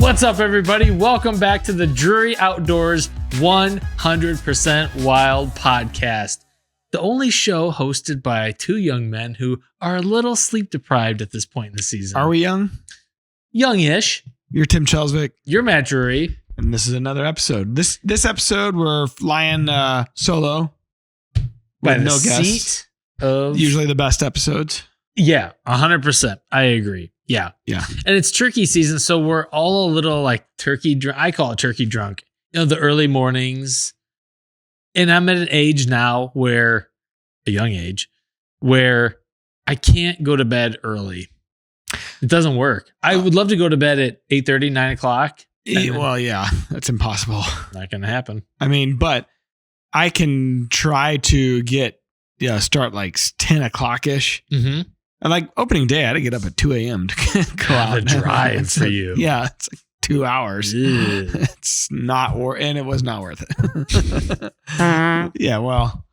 What's up, everybody? Welcome back to the Drury Outdoors 100% Wild podcast, the only show hosted by two young men who are a little sleep deprived at this point in the season. Are we young? Youngish. You're Tim Chelsvik. You're Matt Drury. And this is another episode. This episode, we're flying solo By with the no guests. seat of... Usually the best episodes. Yeah, 100%. I agree. Yeah. And it's turkey season, so we're all a little like turkey drunk. I call it turkey drunk. You know, the early mornings. And I'm at an age now where, a young age, where I can't go to bed early. It doesn't work. I would love to go to bed at 8:30, 9 o'clock. Well, yeah, that's impossible. Not going to happen. I mean, but I can try to start like 10 o'clock-ish. Mm-hmm. And like opening day, I had to get up at 2 a.m. to go out. The drive for you. Yeah, it's like 2 hours. Ew. It's not worth, and it was not worth it. Yeah, well,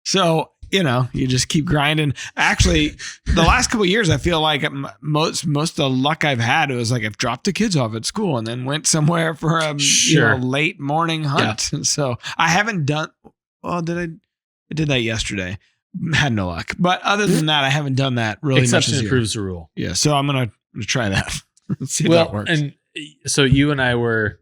so, you just keep grinding. Actually, the last couple of years, I feel like most of the luck I've had, it was like I've dropped the kids off at school and then went somewhere for a late morning hunt. Yeah. So I haven't done, I did that yesterday. Had no luck. But other than that, I haven't done that really much this year. Exception proves the rule. Yeah, so I'm going to try that. Let's see if that works. And so you and I were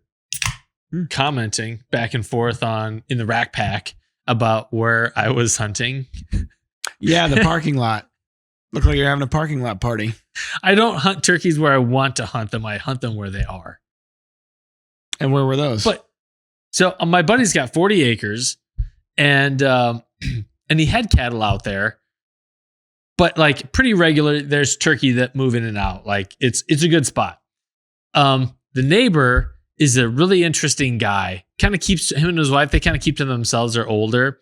commenting back and forth in the rack pack about where I was hunting. Yeah, the parking lot. Look like you're having a parking lot party. I don't hunt turkeys where I want to hunt them. I hunt them where they are. And where were those? So my buddy's got 40 acres and he had cattle out there, but like pretty regular, there's turkey that move in and out. Like it's a good spot. The neighbor is a really interesting guy. Kind of keeps him and his wife. They kind of keep to themselves. They're older,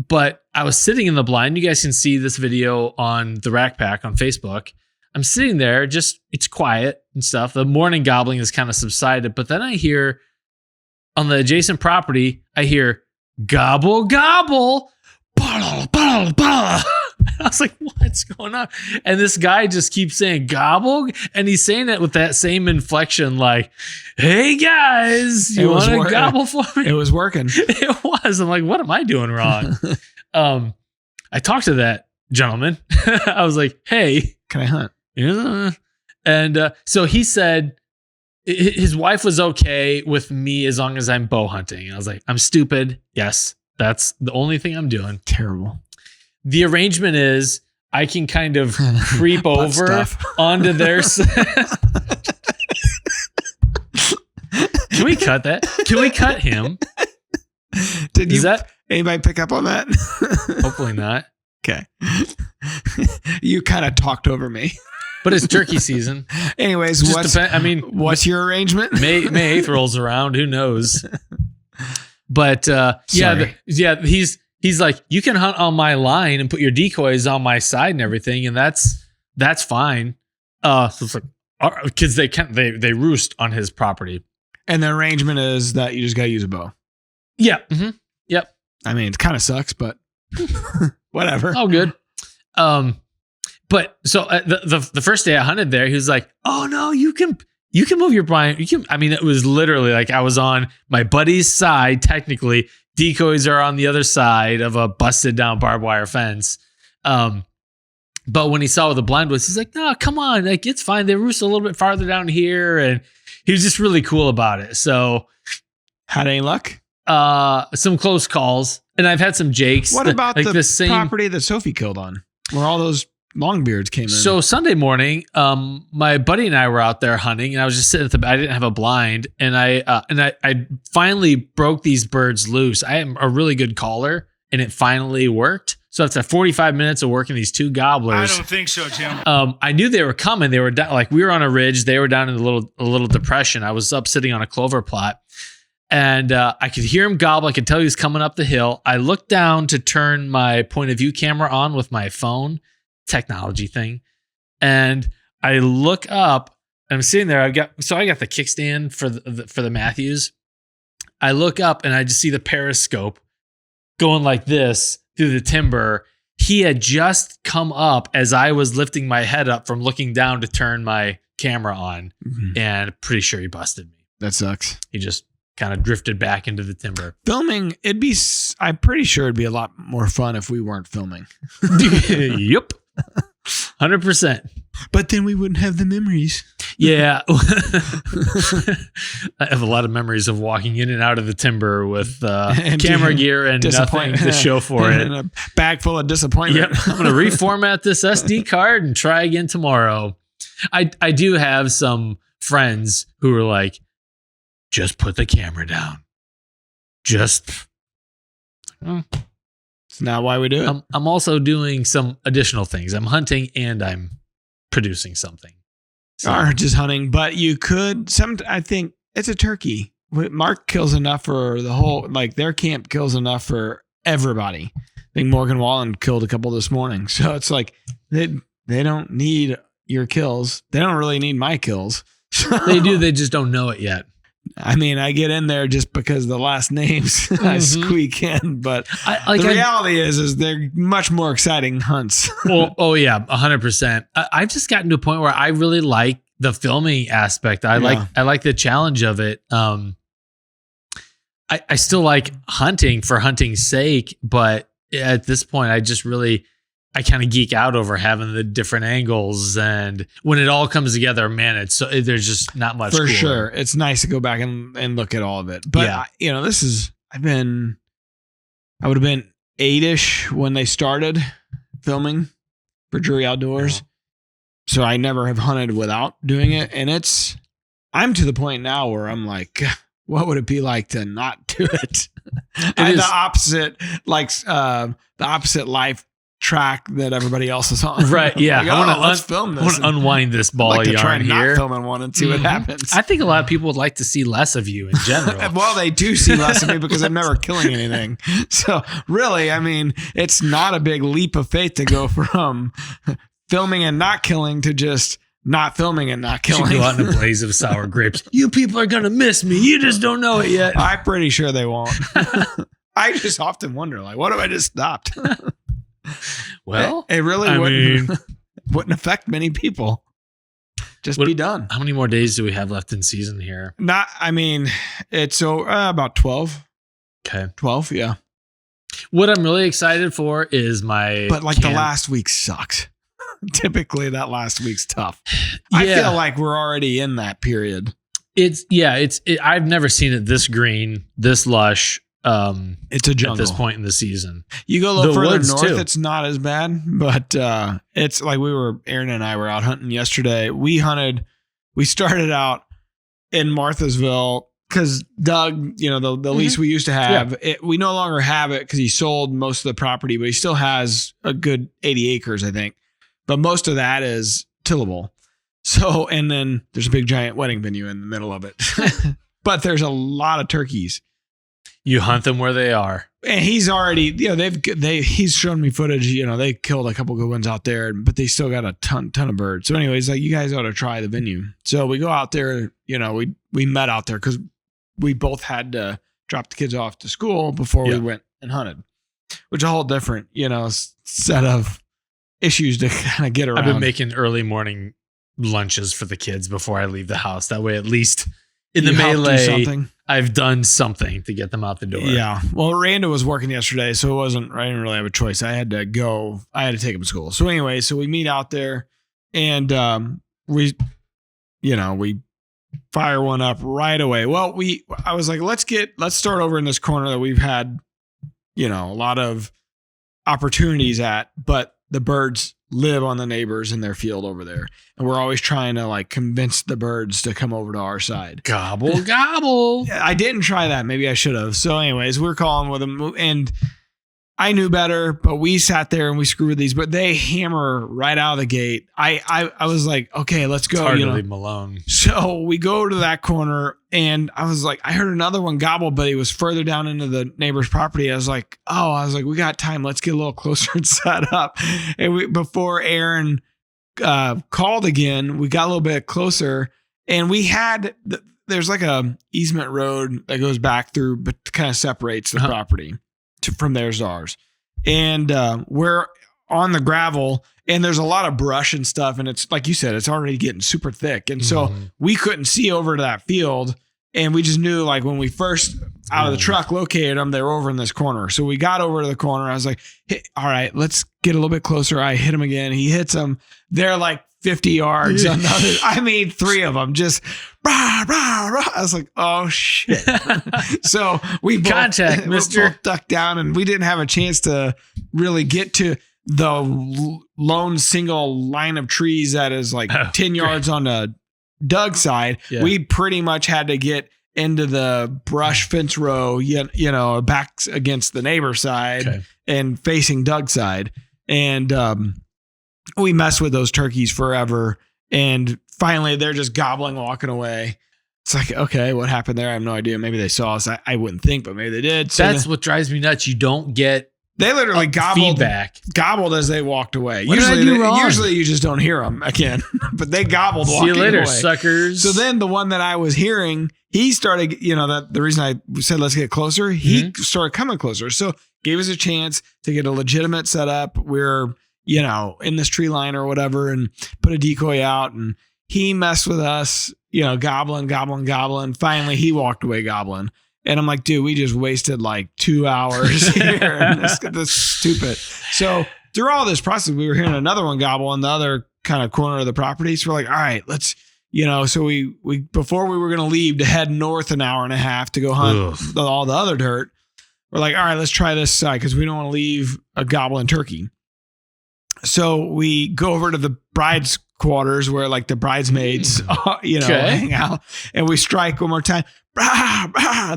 but I was sitting in the blind. You guys can see this video on the Rack Pack on Facebook. I'm sitting there, it's quiet and stuff. The morning gobbling has kind of subsided, but then I hear on the adjacent property, I hear gobble, gobble. I was like, what's going on? And this guy just keeps saying gobble. And he's saying it with that same inflection, like, hey guys, you want to gobble for me? It was working. It was. I'm like, what am I doing wrong? I talked to that gentleman. I was like, hey, can I hunt? And so he said his wife was okay with me as long as I'm bow hunting. And I was like, I'm stupid. Yes. That's the only thing I'm doing. Terrible. The arrangement is I can kind of creep over onto their Can we cut that? Can we cut him? Anybody pick up on that? Hopefully not. Okay. You kind of talked over me. But it's turkey season. Anyways, what's your arrangement? May 8th rolls around. Who knows? But he's like, you can hunt on my line and put your decoys on my side and everything, and that's fine. So it's like, because they roost on his property, and the arrangement is that you just gotta use a bow. Yeah. Mm-hmm. Yep. I mean, it kind of sucks, but whatever. Oh, good. But so the first day I hunted there, he was like, oh no, you can move your blind. It was literally like I was on my buddy's side. Technically, decoys are on the other side of a busted down barbed wire fence. But when he saw what the blind was, he's like, no, come on. Like, it's fine. They roost a little bit farther down here. And he was just really cool about it. So had any luck? Some close calls. And I've had some jakes. What about the same property that Sophie killed on, where all those longbeards came in? So Sunday morning, my buddy and I were out there hunting, and I was just sitting at I didn't have a blind, and I finally broke these birds loose. I am a really good caller, and it finally worked. So after 45 minutes of working these two gobblers, I don't think so, Jim. I knew they were coming. They were down, like we were on a ridge. They were down in a little depression. I was up sitting on a clover plot, and I could hear him gobble. I could tell he was coming up the hill. I looked down to turn my point of view camera on with my phone. Technology thing, and I look up and I'm sitting there. I got the kickstand for the Matthews. I look up and I just see the periscope going like this through the timber. He had just come up as I was lifting my head up from looking down to turn my camera on, and pretty sure he busted me. That sucks. He just kind of drifted back into the timber. Filming, I'm pretty sure it'd be a lot more fun if we weren't filming. Yep. 100%. But then we wouldn't have the memories. Yeah. I have a lot of memories of walking in and out of the timber with camera gear and nothing to show for it. And a bag full of disappointment. Yep. I'm going to reformat this SD card and try again tomorrow. I do have some friends who are like, just put the camera down. It's not why we do it. I'm also doing some additional things. I'm hunting and I'm producing something. So. Or just hunting, but you could. I think it's a turkey. Mark kills enough for the whole. Like their camp kills enough for everybody. I think Morgan Wallen killed a couple this morning, so it's like they don't need your kills. They don't really need my kills. They do. They just don't know it yet. I mean, I get in there just because the last names I squeak in, but the reality is they're much more exciting hunts. Oh yeah, 100%. I've just gotten to a point where I really like the filming aspect. I like the challenge of it. I still like hunting for hunting's sake, but at this point, I kind of geek out over having the different angles, and when it all comes together, man, there's just not much. For sure, it's nice to go back and look at all of it. But I would have been 8-ish when they started filming for Drury Outdoors, so I never have hunted without doing it, and I'm to the point now where I'm like, what would it be like to not do it? The opposite life track that everybody else is on. Right. Yeah. Like, let's film this. I want to unwind this ball of yarn here. Not filming one and see what happens. I think a lot of people would like to see less of you in general. Well, they do see less of me because I'm never killing anything. So really, I mean, it's not a big leap of faith to go from filming and not killing to just not filming and not killing. You go out in a blaze of sour grapes. You people are going to miss me. You just don't know it yet. I'm pretty sure they won't. I just often wonder, like, what if I just stopped? Well, it really wouldn't affect many people. Just be done. How many more days do we have left in season here? It's about 12. Okay. 12, yeah. What I'm really excited for is But the last week sucks. Typically that last week's tough. Yeah. I feel like we're already in that period. I've never seen it this green, this lush. It's a jungle at this point in the season. You go a little further north, too. It's not as bad, but it's like Aaron and I were out hunting yesterday. We started out in Marthasville because Doug, the lease we used to have, we no longer have it because he sold most of the property, but he still has a good 80 acres, I think. But most of that is tillable. So, and then there's a big giant wedding venue in the middle of it. But there's a lot of turkeys. You hunt them where they are. And he's already, he's shown me footage, they killed a couple good ones out there, but they still got a ton of birds. So anyways, like, you guys ought to try the venue. So we go out there, we met out there because we both had to drop the kids off to school before we went and hunted, which is a whole different, set of issues to kind of get around. I've been making early morning lunches for the kids before I leave the house. That way, at least in the melee, I've done something to get them out the door. Yeah. Well, Randa was working yesterday, so I didn't really have a choice. I had to take him to school. So anyway, we meet out there and we fire one up right away. Well, I was like, let's start over in this corner that we've had, a lot of opportunities at, but the birds live on the neighbors in their field over there. And we're always trying to convince the birds to come over to our side. Gobble, gobble. I didn't try that. Maybe I should have. So anyways, we're calling with them and I knew better, but we sat there and we screwed with these, but they hammer right out of the gate. I was like, okay, let's go. It's hard to leave them alone. So we go to that corner and I was like, I heard another one gobble, but he was further down into the neighbor's property. I was like, we got time. Let's get a little closer and set up. And before Aaron called again, we got a little bit closer and we had, there's like a easement road that goes back through, but kind of separates the property. From theirs to ours. And we're on the gravel and there's a lot of brush and stuff. And it's like you said, it's already getting super thick. And so we couldn't see over to that field. And we just knew like when we first out of the truck located them, they were over in this corner. So we got over to the corner. I was like, hey, all right, let's get a little bit closer. I hit him again. He hits them. They're like 50 yards on the other. I mean, 3 of them just rah, rah, rah. I was like, oh shit. So we both, contact, mister. We both ducked down, and we didn't have a chance to really get to the lone single line of trees that is like 10 yards on the Doug side. Yeah. We pretty much had to get into the brush fence row, you know, back against the neighbor side and facing Doug's side. And we messed with those turkeys forever. And finally they're just gobbling, walking away. It's like, okay, what happened there? I have no idea. Maybe they saw us. I wouldn't think, but maybe they did. So that's what drives me nuts. You don't get they literally gobbled as they walked away. Usually you just don't hear them again, but they gobbled walking away. See you later, suckers. So then the one that I was hearing, he started, you know, that the reason I said, let's get closer, he started coming closer. So gave us a chance to get a legitimate setup. We're, you know, in this tree line or whatever, and put a decoy out, and he messed with us, you know, gobbling. Finally he walked away gobbling. And I'm like, dude, we just wasted like 2 hours here. And this is stupid. So through all this process, we were hearing another one gobble on the other kind of corner of the property. So we're like, all right, let's, you know, so we before we were going to leave to head north an hour and a half to go hunt all the other dirt, we're like, all right, let's try this side because we don't want to leave a gobbling turkey. So we go over to the bride's quarters where like the bridesmaids, you know, hang out, and we strike one more time.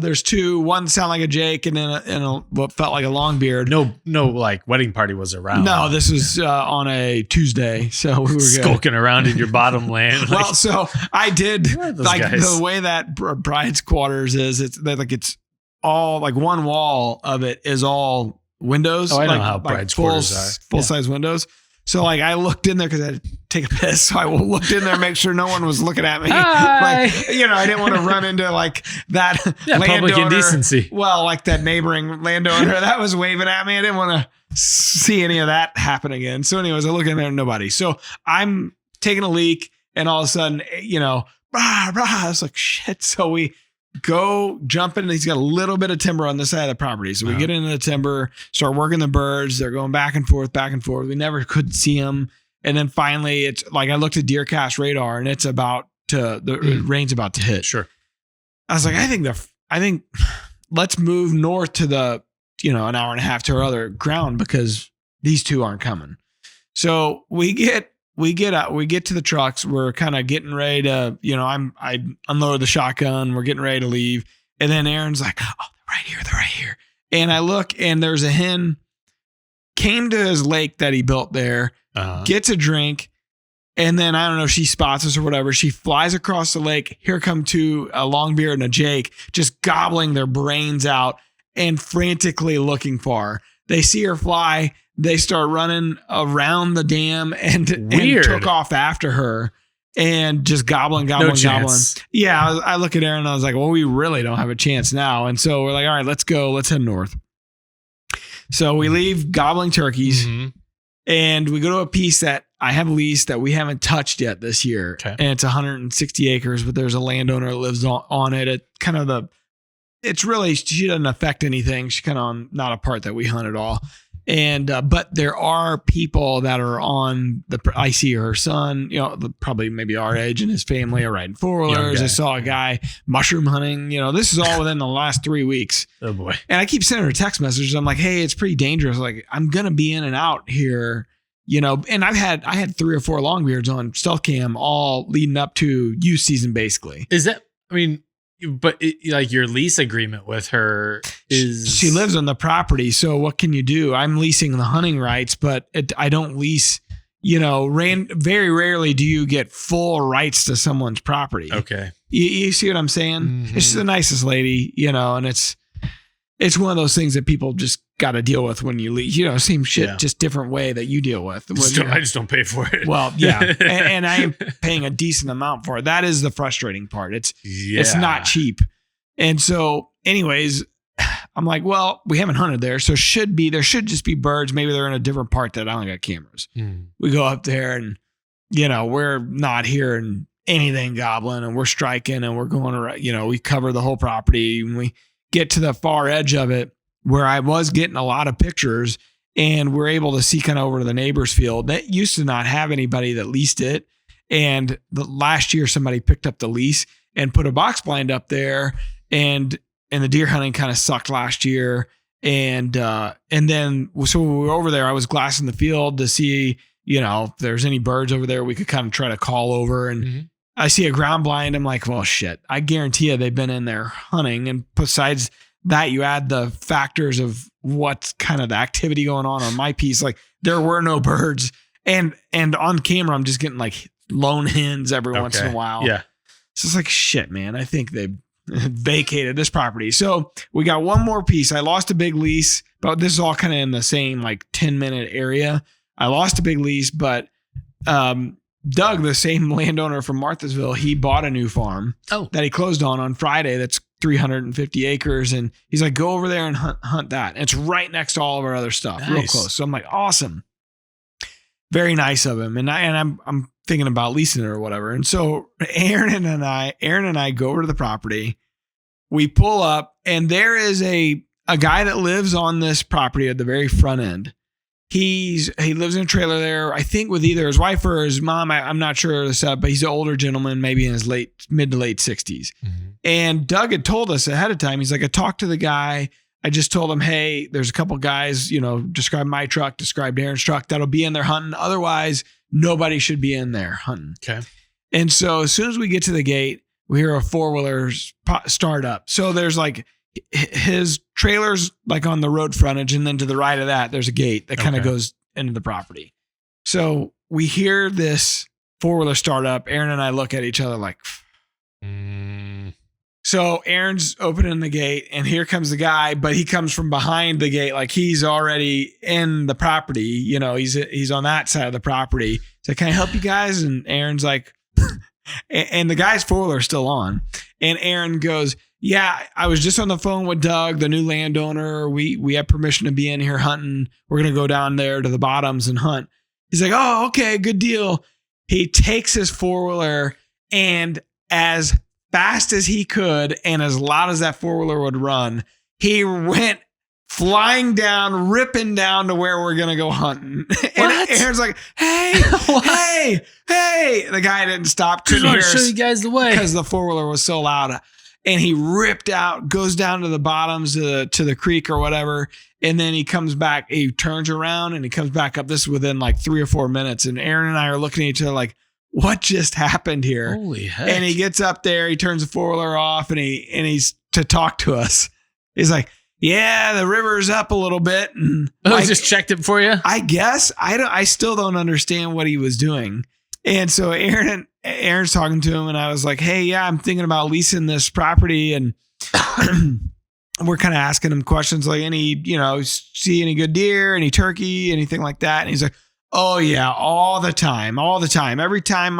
There's 2. One sound like a Jake, and then what felt like a long beard. No, like wedding party was around. No, this was on a Tuesday, so we were skulking around in your bottom land. Like, well, so I did like guys? The way that bride's quarters is. It's all like one wall of it is all windows. Oh, I know like, how bride's quarters are. Full size windows. So like I looked in there because I had to take a piss. So I looked in there, make sure no one was looking at me. Hi. Like, you know, I didn't want to run into like that public indecency. Well, like that neighboring landowner that was waving at me. I didn't want to see any of that happen again. So anyways, I look in there, nobody. So I'm taking a leak, and all of a sudden, you know, I was like, shit. So we go jumping, and he's got a little bit of timber on this side of the property. So we get into the timber, start working the birds. They're going back and forth. We never could see them. And then finally it's like, I looked at DeerCast radar, and it's the rain's about to hit. Sure. I was like, I think let's move north to the, you know, an hour and a half to our other ground because these 2 aren't coming. So we get out, we get to the trucks. We're kind of getting ready to, you know, I unload the shotgun. We're getting ready to leave. And then Aaron's like, oh, they're right here. And I look, and there's a hen came to his lake that he built there, gets a drink. And then I don't know if she spots us or whatever. She flies across the lake. Here come 2, a longbeard and a Jake, just gobbling their brains out and frantically looking for her. They see her fly. They start running around the dam and took off after her and just gobbling. Yeah. I look at Aaron and I was like, well, we really don't have a chance now. And so we're like, all right, let's go. Let's head north. So we leave gobbling turkeys and we go to a piece that I have leased that we haven't touched yet this year. Okay. And it's 160 acres, but there's a landowner that lives on it. It's really, she doesn't affect anything. She's kind of not a part that we hunt at all. And, but there are people that are on I see her son, you know, probably maybe our age, and his family are riding 4-wheelers. I saw a guy mushroom hunting, you know, this is all within the last 3 weeks. Oh boy. And I keep sending her text messages. I'm like, hey, it's pretty dangerous. Like, I'm going to be in and out here, you know, and I had 3 or 4 longbeards on stealth cam all leading up to youth season, basically. Is that, I mean, but like your lease agreement with her is... She lives on the property. So what can you do? I'm leasing the hunting rights, but I don't lease, you know, very rarely do you get full rights to someone's property. Okay. You see what I'm saying? Mm-hmm. She's the nicest lady, you know, and it's one of those things that people just got to deal with when you leave, you know, same shit, just different way that you deal with. I just don't pay for it. Well, yeah. and I am paying a decent amount for it. That is the frustrating part. It's not cheap. And so anyways, I'm like, well, we haven't hunted there. So there should just be birds. Maybe they're in a different part that I don't got cameras. We go up there and, you know, we're not hearing anything gobbling, and we're striking, and we're going around, we cover the whole property, and we get to the far edge of it where I was getting a lot of pictures, and we're able to see kind of over to the neighbor's field that used to not have anybody that leased it. And last year somebody picked up the lease and put a box blind up there, and the deer hunting kind of sucked last year. And then, so when we were over there, I was glassing the field to see, if there's any birds over there, we could kind of try to call over. And I see a ground blind. I'm like, well, shit, I guarantee you they've been in there hunting. And besides that, you add the factors of what's kind of the activity going on my piece. Like, there were no birds, and on camera, I'm just getting like lone hens every once in a while. Yeah. So it's like, shit, man, I think they vacated this property. So we got one more piece. I lost a big lease, but this is all kind of in the same like 10-minute area. I lost a big lease, but Doug, the same landowner from Marthasville, he bought a new farm that he closed on Friday. That's 350 acres. And he's like, go over there and hunt that. And it's right next to all of our other stuff, real close. So I'm like, awesome. Very nice of him. And I'm thinking about leasing it or whatever. And so Aaron and I go over to the property. We pull up, and there is a guy that lives on this property at the very front end. He lives in a trailer there, I think with either his wife or his mom. I'm not sure of the setup, but he's an older gentleman, maybe in his mid to late 60s. And Doug had told us ahead of time, he's like, I talked to the guy. I just told him, hey, there's a couple guys, describe my truck, described Aaron's truck, that'll be in there hunting. Otherwise, nobody should be in there hunting. Okay. And so as soon as we get to the gate, we hear a 4-wheeler start up. So there's like his trailer's like on the road frontage, and then to the right of that, there's a gate that kind of goes into the property. So we hear this 4-wheeler start up. Aaron and I look at each other like, So Aaron's opening the gate, and here comes the guy, but he comes from behind the gate. Like, he's already in the property. He's on that side of the property. He's like, can I help you guys? And Aaron's like, and the guy's 4-wheeler is still on. And Aaron goes, yeah, I was just on the phone with Doug, the new landowner. We have permission to be in here hunting. We're going to go down there to the bottoms and hunt. He's like, oh, okay, good deal. He takes his 4-wheeler, and as fast as he could and as loud as that 4-wheeler would run, he went flying down, ripping down to where we're going to go hunting. And Aaron's like, hey, hey. The guy didn't stop. Couldn't hear us. Show you guys the way. Because the 4-wheeler was so loud. And he ripped out, goes down to the bottoms to the creek or whatever. And then he comes back, he turns around and he comes back up. This is within like 3 or 4 minutes. And Aaron and I are looking at each other like, what just happened here? Holy heck. And he gets up there, he turns the 4-wheeler off, and he's to talk to us. He's like, yeah, the river's up a little bit. And he just checked it for you? I guess. I still don't understand what he was doing. And so Aaron's talking to him, and I was like, hey, yeah, I'm thinking about leasing this property. And we're kind of asking him questions like, see any good deer, any turkey, anything like that. And he's like, oh yeah, all the time. Every time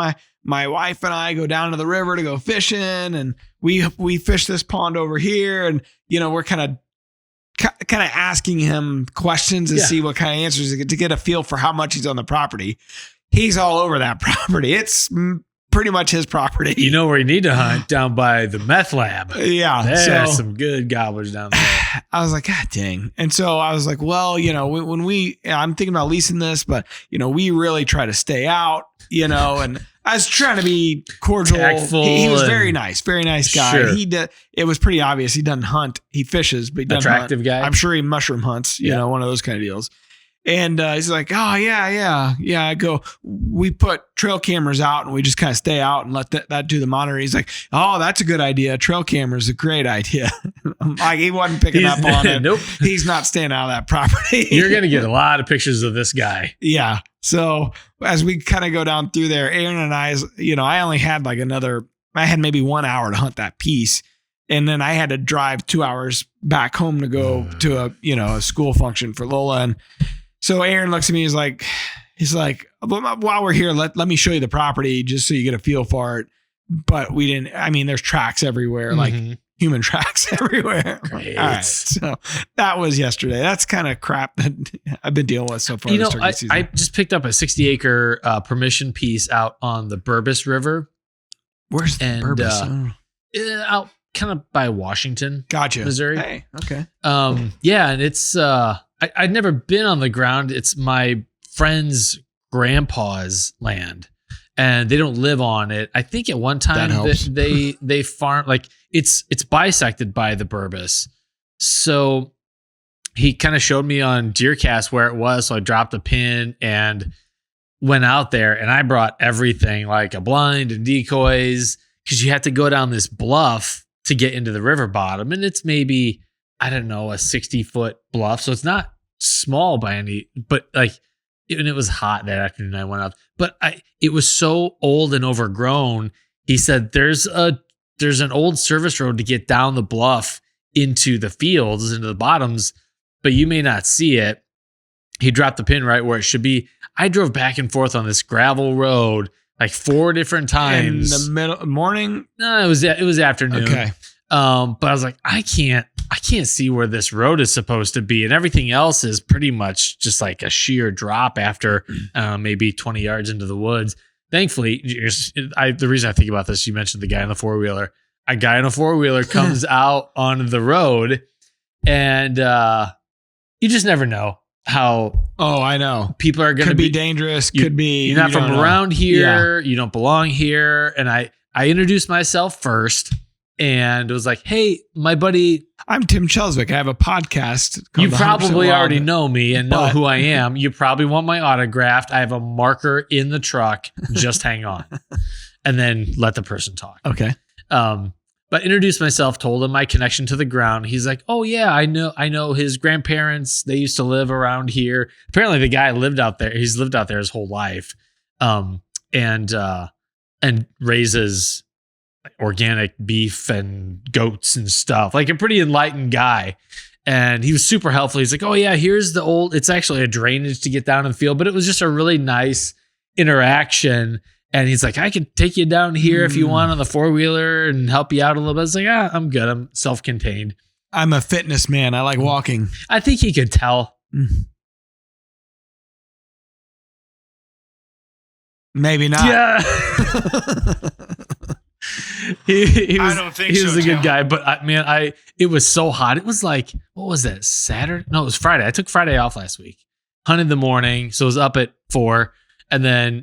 my wife and I go down to the river to go fishing, and we fish this pond over here, and we're kind of asking him questions to see what kind of answers to get a feel for how much he's on the property. He's all over that property. It's pretty much his property. You know where you need to hunt? Down by the meth lab. Yeah. There's some good gobblers down there. I was like, God dang. And so I was like, well, I'm thinking about leasing this, but we really try to stay out, and I was trying to be cordial. Tactful, he was very nice guy. Sure. It was pretty obvious. He doesn't hunt. He fishes, but he doesn't Attractive hunt. guy. I'm sure he mushroom hunts, one of those kind of deals. And he's like, oh, yeah. I go, we put trail cameras out, and we just kind of stay out and let that do the monitoring. He's like, oh, that's a good idea. Trail cameras a great idea. Like, he wasn't picking up on it. Nope. He's not staying out of that property. You're going to get a lot of pictures of this guy. Yeah. So as we kind of go down through there, Aaron and I, I only had I had maybe 1 hour to hunt that piece. And then I had to drive 2 hours back home to go to a school function for Lola. And so Aaron looks at me, he's like, while we're here, let me show you the property just so you get a feel for it. But we didn't, there's tracks everywhere, like human tracks everywhere. Great. All right. So that was yesterday. That's kind of crap that I've been dealing with so far. I just picked up a 60-acre permission piece out on the Burbus River. Where's the And, Burbus? out kind of by Washington, Gotcha. Missouri. Hey, okay. Yeah, and it's I'd never been on the ground. It's my friend's grandpa's land, and they don't live on it. I think at one time they farm, like it's bisected by the Burbus. So he kind of showed me on DeerCast where it was. So I dropped a pin and went out there, and I brought everything, like a blind and decoys, because you have to go down this bluff to get into the river bottom. And it's maybe, I don't know, a 60-foot bluff. So it's not small by any, but like, and it was hot that afternoon I went up, but it was so old and overgrown. He said, there's an old service road to get down the bluff into the fields, into the bottoms, but you may not see it. He dropped the pin right where it should be. I drove back and forth on this gravel road like 4 different times. In the middle morning? No, it was afternoon. Okay. But I was like, I can't see where this road is supposed to be. And everything else is pretty much just like a sheer drop after maybe 20 yards into the woods. Thankfully, the reason I think about this, you mentioned the guy in the 4-wheeler. A guy in a 4-wheeler comes out on the road, and you just never know how. Oh, I know. People are going to be dangerous. Could be. You're not from around here. Yeah. You don't belong here. And I introduced myself first and it was like, hey, my buddy. I'm Tim Chelswick. I have a podcast. You probably already know me and know who I am. You probably want my autograph. I have a marker in the truck. Just hang on. And then let the person talk. Okay. But introduced myself, told him my connection to the ground. He's like, oh yeah, I know his grandparents. They used to live around here. Apparently the guy lived out there. He's lived out there his whole life. And raises organic beef and goats and stuff, like a pretty enlightened guy. And he was super helpful. He's like, oh yeah, here's it's actually a drainage to get down in the field, but it was just a really nice interaction. And he's like, I could take you down here if you want on the 4-wheeler and help you out a little bit. I was like, I'm good. I'm self-contained. I'm a fitness man. I like walking. I think he could tell. Maybe not. Yeah. he was, I don't think he so. was a good guy, but it was so hot. It was like, what was that? Saturday? No, it was Friday. I took Friday off last week. Hunted in the morning. So I was up at 4. And then,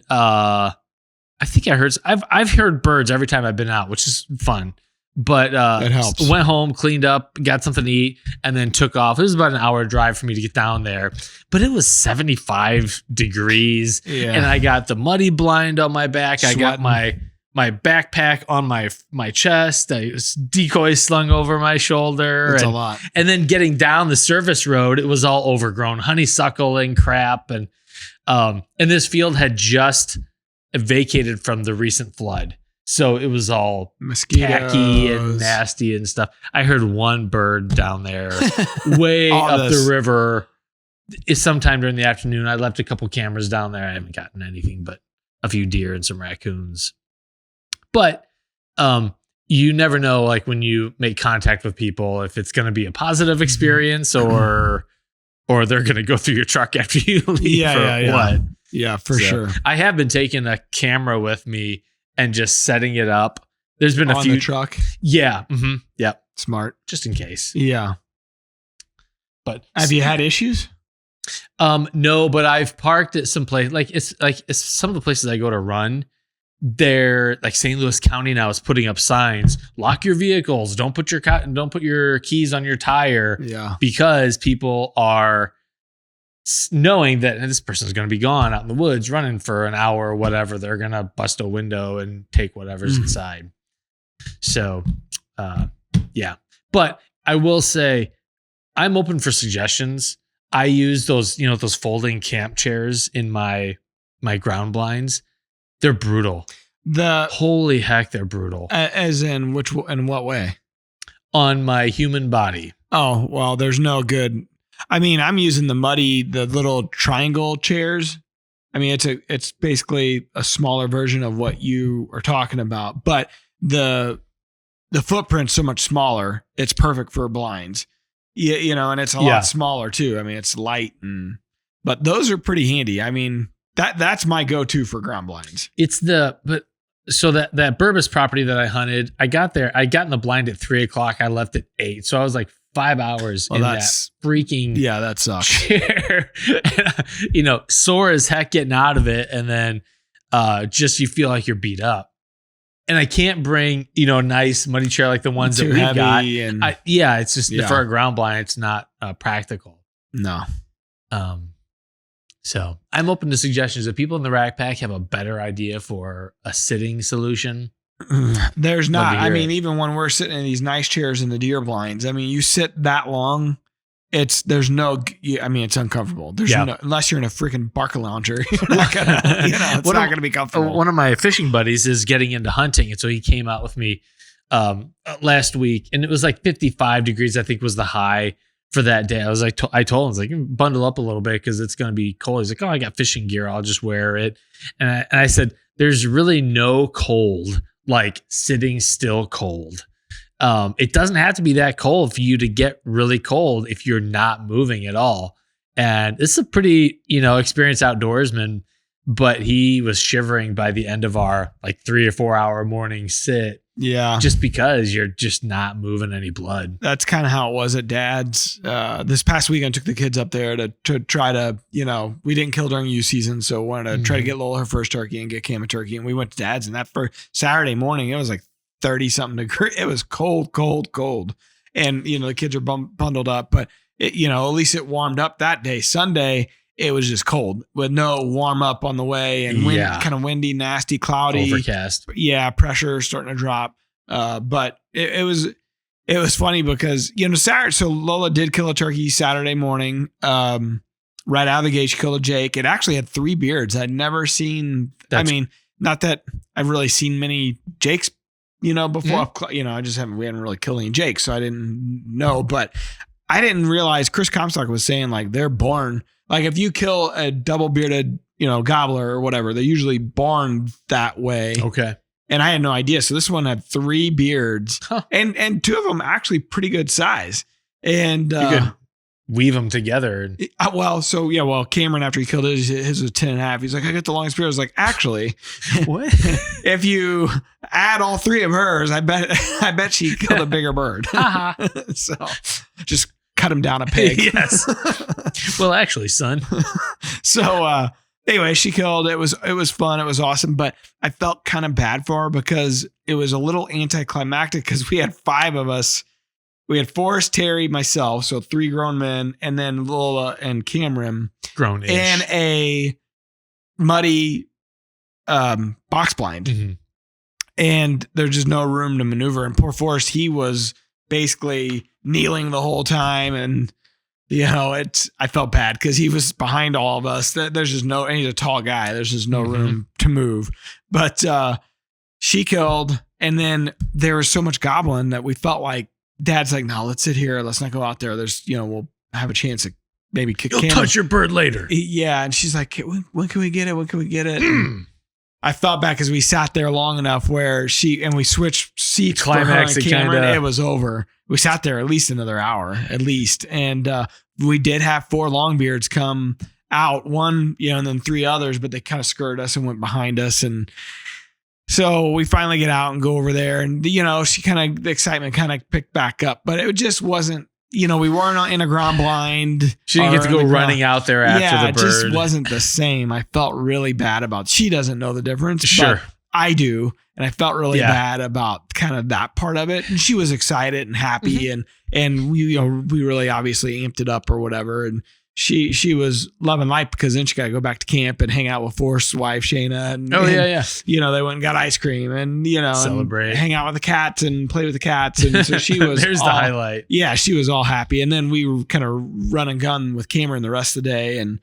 I think I've heard birds every time I've been out, which is fun, but that helps. Went home, cleaned up, got something to eat, and then took off. It was about an hour drive for me to get down there, but it was 75 degrees. Yeah. And I got the muddy blind on my back. Sweating. I got my backpack on my chest. I was decoy slung over my shoulder. That's a lot. And then getting down the service road, it was all overgrown, honeysuckle and crap. And this field had just vacated from the recent flood. So it was all mosquitoes, tacky and nasty and stuff. I heard one bird down there way up the river. It's sometime during the afternoon. I left a couple cameras down there. I haven't gotten anything but a few deer and some raccoons. But you never know, like when you make contact with people, if it's going to be a positive experience or they're going to go through your truck after you leave. What. Yeah, for sure. I have been taking a camera with me and just setting it up. There's been a few. On the truck? Yeah. Mm-hmm, yeah. Smart. Just in case. Yeah. But have you had issues? No, but I've parked at some place. It's some of the places I go to run. They're like St. Louis County now is putting up signs: lock your vehicles. Don't put your keys on your tire. Yeah. Because people are knowing that this person's going to be gone out in the woods running for an hour or whatever. They're going to bust a window and take whatever's inside. So, yeah. But I will say I'm open for suggestions. I use those folding camp chairs in my ground blinds. They're brutal. Holy heck, they're brutal. As in what way? On my human body. Oh, well, there's no good. I mean, I'm using the little triangle chairs. I mean, it's basically a smaller version of what you are talking about, but the footprint's so much smaller. It's perfect for blinds. Yeah, and it's a lot smaller too. I mean, it's light but those are pretty handy. I mean, that's my go-to for ground blinds. But So that Burbus property that I hunted, I got in the blind at 3:00. I left at 8. So I was like 5 hours in that freaking that sucks. chair. Sore as heck getting out of it. And then just you feel like you're beat up. And I can't bring, a nice muddy chair like the ones that we got. It's just for a ground blind, it's not practical. No. So I'm open to suggestions. If people in the Rack Pack have a better idea for a sitting solution, there's not. I mean, even when we're sitting in these nice chairs in the deer blinds, I mean, you sit that long, it's uncomfortable. There's no, unless you're in a freaking Barca lounger, you're not gonna, it's not going to be comfortable. One of my fishing buddies is getting into hunting. And so he came out with me last week, and it was like 55 degrees, I think was the high for that day. I was like, I told him, I was like, bundle up a little bit because it's going to be cold. He's like, oh, I got fishing gear. I'll just wear it. And I said, there's really no cold, like sitting still cold. It doesn't have to be that cold for you to get really cold if you're not moving at all. And this is a pretty, experienced outdoorsman, but he was shivering by the end of our like 3 or 4 hour morning sit. Yeah. Just because you're just not moving any blood. That's kind of how it was at Dad's. This past weekend, took the kids up there to try to, we didn't kill during youth season. So wanted to try to get Lola her first turkey and get Cam a turkey. And we went to Dad's, and that first Saturday morning, it was like 30 something degrees. It was cold. And, the kids are bundled up, but at least it warmed up that day. Sunday, it was just cold with no warm up on the way, and kind of windy, nasty, cloudy, overcast. Yeah. Pressure starting to drop. But it was funny because, Saturday, so Lola did kill a turkey Saturday morning. Right out of the gate, she killed a Jake. It actually had 3 beards. I'd never seen, not that I've really seen many Jakes, before, I just we hadn't really killed any Jakes. So I didn't know, but I didn't realize Chris Comstock was saying like they're born. Like if you kill a double bearded, gobbler or whatever, they're usually born that way. Okay. And I had no idea. So this one had 3 beards, and 2 of them actually pretty good size. And you could weave them together. Cameron, after he killed his was 10 and a half. He's like, I got the longest beard. I was like, actually, what? If you add all 3 of hers, I bet she killed a bigger bird. So just cut him down a peg. Yes. Well, actually, son. So anyway, she killed. It was fun. It was awesome. But I felt kind of bad for her because it was a little anticlimactic because we had 5 of us. We had Forrest, Terry, myself, so 3 grown men, and then Lola and Cameron. Grown-ish. And a muddy box blind. Mm-hmm. And there's just no room to maneuver. And poor Forrest, he was basically kneeling the whole time. And, I felt bad because he was behind all of us. There's just and he's a tall guy. There's just no room to move. But she killed. And then there was so much gobbling that we felt like, Dad's like, no, let's sit here. Let's not go out there. There's, we'll have a chance to maybe kick You'll touch your bird later. Yeah. And she's like, when can we get it? When can we get it? I thought back as we sat there long enough where we switched seats for her and Cameron. It was over. We sat there at least another hour, at least. And we did have 4 longbeards come out, one, and then 3 others, but they kind of skirted us and went behind us. And so we finally get out and go over there, and, the excitement kind of picked back up, but it just wasn't, we weren't in a ground blind. She didn't get to go running out there after the bird. It just wasn't the same. I felt really bad about, she doesn't know the difference. Sure. But I do. And I felt really bad about kind of that part of it. And she was excited and happy. And we, we really obviously amped it up or whatever. And she was loving life because then she got to go back to camp and hang out with Forrest's wife, Shayna. And, they went and got ice cream and, celebrate, and hang out with the cats and play with the cats. And so she was, there's the highlight. Yeah. She was all happy. And then we were kind of run and gun with Cameron the rest of the day. And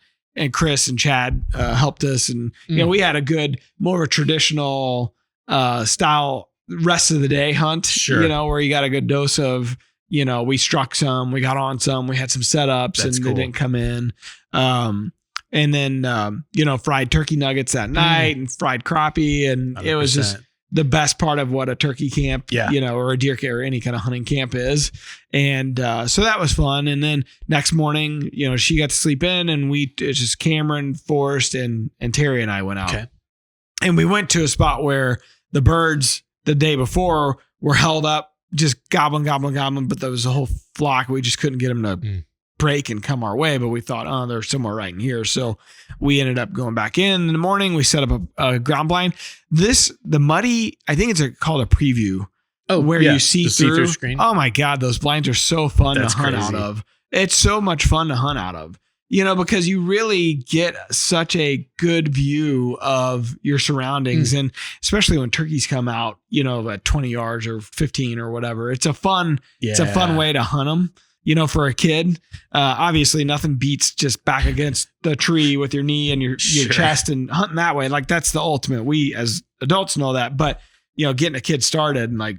Chris and Chad helped us. And, we had a good, more of a traditional style rest of the day hunt, where you got a good dose of, we struck some, we got on some, we had some setups. That's and cool. They didn't come in. And then, fried turkey nuggets that night and fried crappie. And 100%. It was just the best part of what a turkey camp, or a deer camp or any kind of hunting camp is. And so that was fun. And then next morning, she got to sleep in, and it's just Cameron, Forrest, and Terry and I went out. Okay. And we went to a spot where the birds the day before were held up, just gobbling. But there was a whole flock. We just couldn't get them to break and come our way. But we thought, oh, they're somewhere right in here. So we ended up going back in the morning. We set up a ground blind. The muddy, I think it's called a preview. Oh, where you see through screen. Oh my God, those blinds are so fun That's to hunt crazy. out of. It's so much fun to hunt out of, because you really get such a good view of your surroundings. And especially when turkeys come out, at 20 yards or 15 or whatever, it's a fun way to hunt them, for a kid. Obviously nothing beats just back against the tree with your knee and your chest and hunting that way. Like that's the ultimate. We as adults know that, but getting a kid started and like,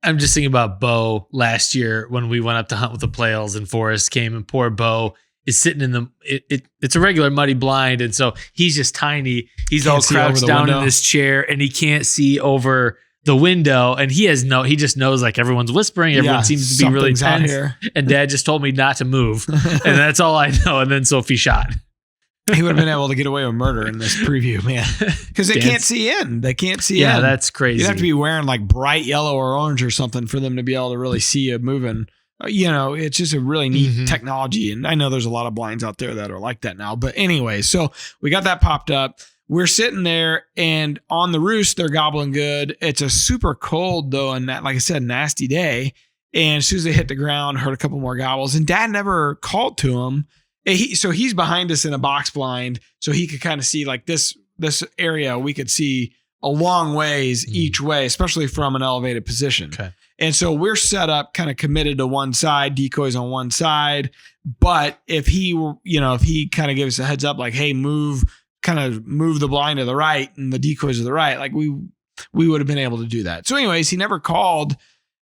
I'm just thinking about Bo last year when we went up to hunt with the Playals and Forrest came, and poor Bo is sitting in it's a regular muddy blind. And so he's just tiny. He's all crouched down in this chair and he can't see over the window. And he just knows like everyone's whispering. Everyone seems to be really tense. And Dad just told me not to move. And that's all I know. And then Sophie shot. He would have been able to get away with murder in this preview, man. Because they can't see in. They can't see in. Yeah, that's crazy. You'd have to be wearing like bright yellow or orange or something for them to be able to really see you moving. It's just a really neat technology. And I know there's a lot of blinds out there that are like that now. But anyway, so we got that popped up. We're sitting there and on the roost, they're gobbling good. It's a super cold though. And that, like I said, nasty day. And as soon as they hit the ground, heard a couple more gobbles and Dad never called to them. So he's behind us in a box blind, so he could kind of see like this area. We could see a long ways each way, especially from an elevated position. Okay. And so we're set up, kind of committed to one side, decoys on one side. But if he kind of gave us a heads up, like, hey, move the blind to the right and the decoys to the right, like we would have been able to do that. So, anyways, he never called,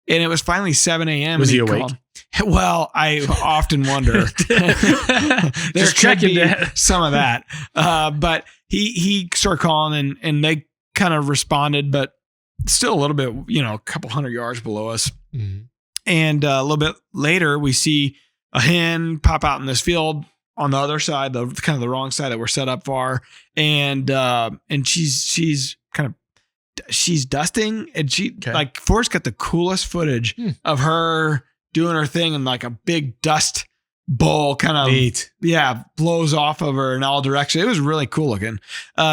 and it was finally 7 a.m. Was he awake? Called. Well, I often wonder. There could be some of that. But he started calling and they kind of responded, but still a little bit, a couple 100 yards below us. Mm-hmm. And a little bit later, we see a hen pop out in this field on the other side, the kind of the wrong side that we're set up for. And she's dusting, and like Forrest got the coolest footage of her doing her thing, and like a big dust bowl kind of blows off of her in all directions. It was really cool looking.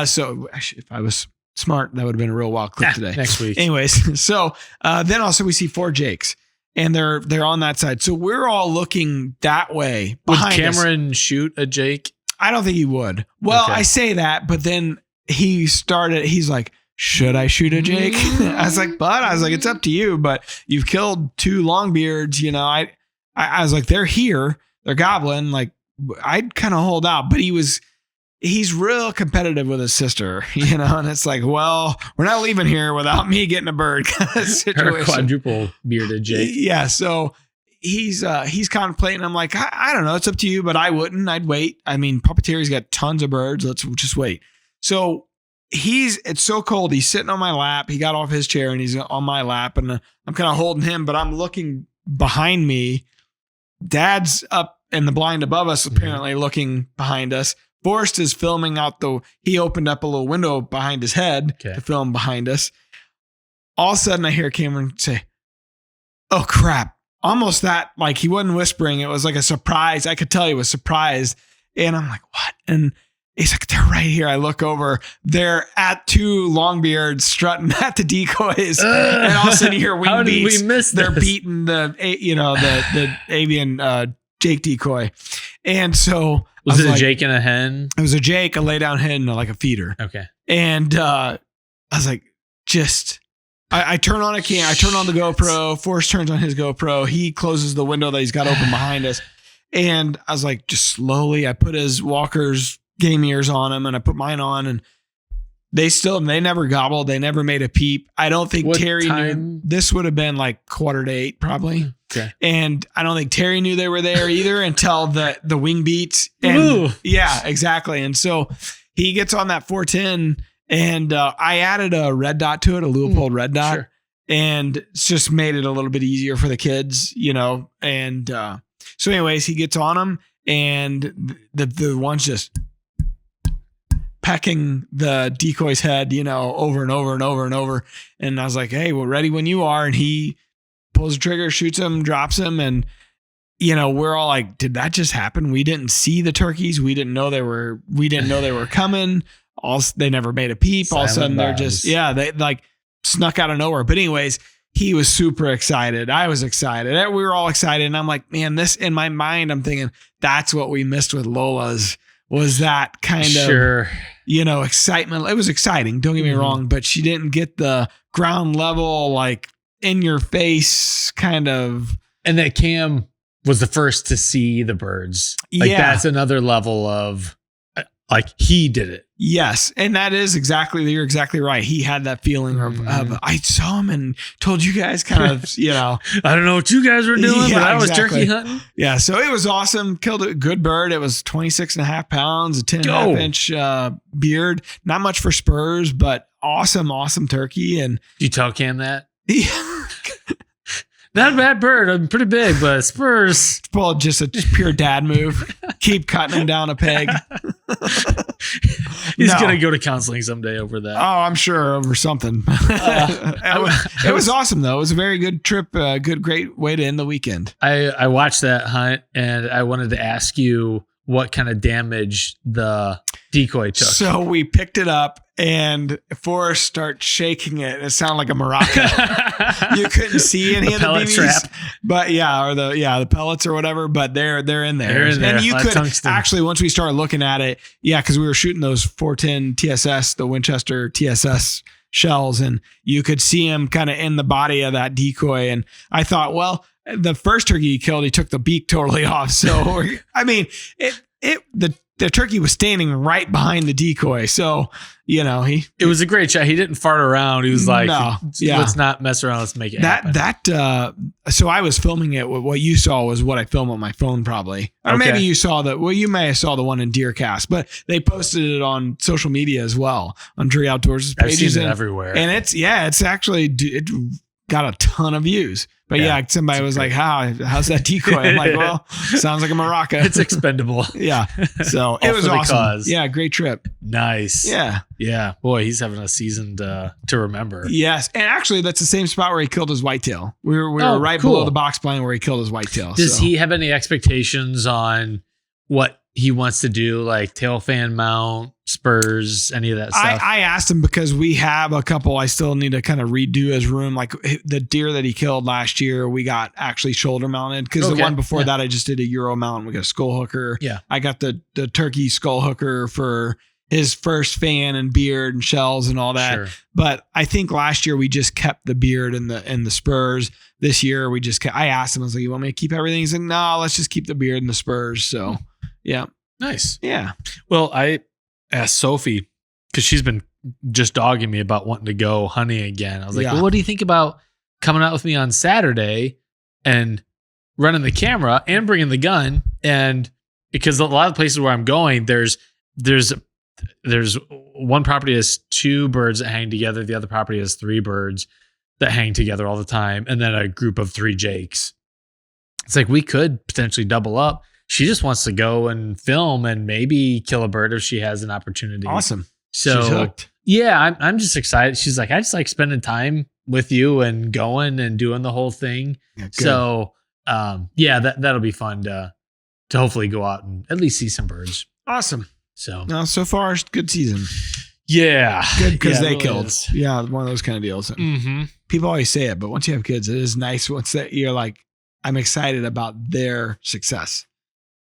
So actually, if I was smart, that would have been a real wild clip today. Next week. Anyways, so then also we see 4 jakes, and they're on that side. So we're all looking that way. Would Cameron shoot a jake? I don't think he would. Well, I say that, but then he's like, should I shoot a jake? I was like, it's up to you, but you've killed 2 longbeards. I was like, they're here, they're gobbling. Like I'd kind of hold out, but he's real competitive with his sister, and it's like, well, we're not leaving here without me getting a bird kind of situation. Her quadruple bearded jake. Yeah. So he's contemplating. I'm like, I don't know. It's up to you, but I wouldn't. I'd wait. I mean, Papa Terry's got tons of birds. Let's just wait. So it's so cold. He's sitting on my lap. He got off his chair and he's on my lap, and I'm kind of holding him, but I'm looking behind me. Dad's up in the blind above us, apparently looking behind us. Forrest is filming out he opened up a little window behind his head to film behind us. All of a sudden I hear Cameron say, "Oh crap." Almost that, like he wasn't whispering. It was like a surprise. I could tell he was surprised. And I'm like, what? And he's like, they're right here. I look over. They're at 2 longbeards strutting at the decoys. And all of a sudden you hear wing beats. Did we miss They're this? beating the avian Jake decoy. And so was it a jake and a hen? It was a jake, a lay down hen, like a feeder. Okay. And I was like, I turn on I turn on the GoPro. Forrest turns on his GoPro. He closes the window that he's got open behind us. And I was like, just slowly, I put his Walker's game ears on him and I put mine on, and they never gobbled. They never made a peep. I don't think Terry knew. This would have been like 7:45 probably. Okay. And I don't think Terry knew they were there either until the wing beats. And yeah, exactly. And so he gets on that 410, and I added a red dot to it, a Leopold red dot. Sure. And it's just made it a little bit easier for the kids, and so anyways, he gets on them, and the ones just pecking the decoy's head, over and over and over and over. And I was like, hey, we're ready when you are. And he pulls the trigger, shoots him, drops him. And, we're all like, did that just happen? We didn't see the turkeys. We didn't know they were coming. They never made a peep. Silent all of a sudden they're bombs. just, they like snuck out of nowhere. But anyways, he was super excited. I was excited. We were all excited. And I'm like, man, this in my mind, I'm thinking that's what we missed with Lola's was that kind of, excitement. It was exciting. Don't get me wrong, but she didn't get the ground level, like in your face kind of. And that Cam was the first to see the birds. Like that's another level of like he did it. Yes. And that is you're exactly right. He had that feeling of I saw him and told you guys kind of, I don't know what you guys were doing, but I was turkey hunting. Yeah. So it was awesome. Killed a good bird. It was 26.5 pounds, a 10.5 inch beard. Not much for spurs, but awesome turkey. And did you tell Cam that? Yeah. Not a bad bird. I'm pretty big, but spurs. Well, just pure dad move. Keep cutting him down a peg. He's going to go to counseling someday over that. Oh, I'm sure over something. It was awesome, though. It was a very good trip. Great way to end the weekend. I watched that hunt, and I wanted to ask you what kind of damage the decoy took. So we picked it up, and Forrest starts shaking it. It sounded like a maraca. You couldn't see any of the BBs, trap. But the pellets or whatever. But they're in there. They're in there. And you could tungsten. actually, once we started looking at it, because we were shooting those 410 TSS, the Winchester TSS shells, and you could see them kind of in the body of that decoy. And I thought, well, the first turkey he killed, he took the beak totally off. So I mean, the turkey was standing right behind the decoy. So, it was a great shot. He didn't fart around. He was like, let's not mess around. Let's make it happen. So I was filming it. What you saw was what I filmed on my phone probably. Or maybe you saw you may have saw the one in Deercast, but they posted it on social media as well on Dre Outdoors pages. I've seen it everywhere. And it's actually, it got a ton of views. But somebody was like, how's that decoy? I'm like, well, sounds like a maraca. It's expendable. Yeah. So it was awesome. Cause. Yeah. Great trip. Nice. Yeah. Yeah. Boy, he's having a season to remember. Yes. And actually that's the same spot where he killed his whitetail. We were right below the box plane where he killed his whitetail. Does he have any expectations on what he wants to do, like tail fan mount, spurs, any of that stuff? I asked him because we have a couple. I still need to kind of redo his room. Like the deer that he killed last year, we got actually shoulder mounted because the one before that I just did a Euro mount. We got a skull hooker. Yeah, I got the turkey skull hooker for his first fan and beard and shells and all that. Sure. But I think last year we just kept the beard and the spurs. This year we just kept. I asked him, I was like, "You want me to keep everything?" He's like, "No, let's just keep the beard and the spurs." So. Yeah. Nice. Yeah. Well, I asked Sophie because she's been just dogging me about wanting to go hunting again. I was like, well, what do you think about coming out with me on Saturday and running the camera and bringing the gun? And because a lot of places where I'm going, there's one property has 2 birds that hang together. The other property has 3 birds that hang together all the time. And then a group of 3 jakes. It's like, we could potentially double up. She just wants to go and film and maybe kill a bird if she has an opportunity. Awesome. So, she's hooked. Yeah, I'm just excited. She's like, I just like spending time with you and going and doing the whole thing. Yeah, so, that'll be fun to hopefully go out and at least see some birds. Awesome. So far, good season. Yeah. Good because they killed. Yeah, one of those kind of deals. Mm-hmm. People always say it, but once you have kids, it is nice once that you're like, I'm excited about their success.